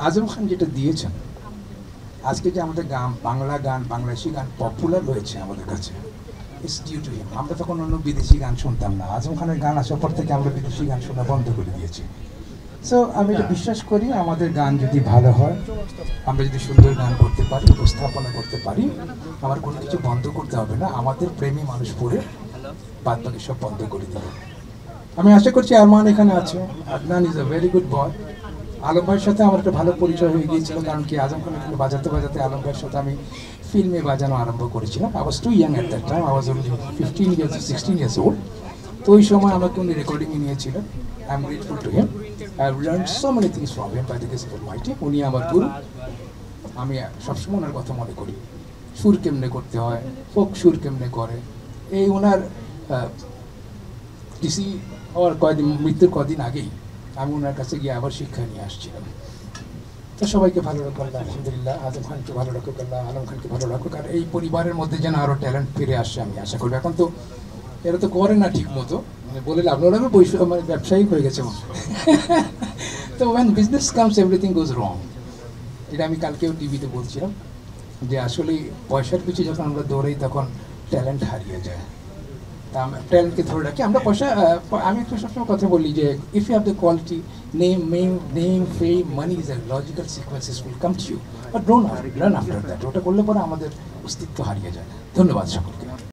আজম খান যেটা দিয়েছেন, আজকে যে আমাদের গান, বাংলা গান, বাংলাদেশি গান পপুলার হয়েছে আমাদের কাছে, ইটস ডিউ টু হিম। আমরা তখন অন্য বিদেশি গান শুনতাম না, আজম খানের গান আসার পর থেকে আমরা বিদেশি গান শোনা বন্ধ করে দিয়েছি। সো আমি এটা বিশ্বাস করি, আমাদের গান যদি ভালো হয়, আমরা যদি সুন্দর গান করতে পারি, উপস্থাপনা করতে পারি, আমার কোনো কিছু বন্ধ করতে হবে না। আমাদের প্রেমী মানুষ পড়ে বাদ বাকি সব বন্ধ করে দেবে। আমি আশা করছি আরমান এখানে আছে। Adnan is a very good boy. Alam ভাইয়ের সাথে আমার একটা ভালো পরিচয় হয়ে গিয়েছিল, কারণ কি আজম খান এখানে বাজাতে বাজাতে আলম ভাইয়ের সাথে আমি ফিল্মে বাজানো আরম্ভ করেছিলাম। I was too young at that time, I was only 15 years 16 years old. তো ওই সময় আমাকে উনি রেকর্ডিংয়ে নিয়েছিলেন। I am grateful to him. I have learn so many things from him by the grace of almighty. উনি আমার গুরু। আমি সবসময় ওনার কথা মনে করি, সুর কেমনে করতে হয়, ফোক সুর কেমনে করে। এই ওনার ডিসি হওয়ার মৃত্যুর কদিন আগেই আমি ওনার কাছে গিয়ে আবার শিক্ষা নিয়ে আসছিলাম। তো সবাইকে ভালো রাখুক আল্লাহ, আলহামদুলিল্লাহ। আজম খানকে ভালো রাখুক আল্লাহ, আলম খানকে ভালো রাখুক। আর এই পরিবারের মধ্যে যেন আরও ট্যালেন্ট ফিরে আসছে আমি আশা করি। এখন তো এরা তো করে না ঠিক মতো, মানে বলে লাভ নেই, মানে ব্যবসায়িক হয়ে গেছে। তো ওয়েন বিজনেস কামস এভরিথিং গোজ রং। এটা আমি কালকেও টিভিতে বলছিলাম যে আসলে পয়সার পিছু যখন আমরা দৌড়াই তখন ট্যালেন্ট হারিয়ে যায়। তা আমরা ট্যালেন্টকে ধরে রাখি। আমরা পয়সা, আমি একটু সবসময় কথা বলি যে if you have the quality, name fame money is a logical sequences will come to you, but don't run after that. ওটা করলে পরে আমাদের অস্তিত্ব হারিয়ে যায়। ধন্যবাদ সকলকে।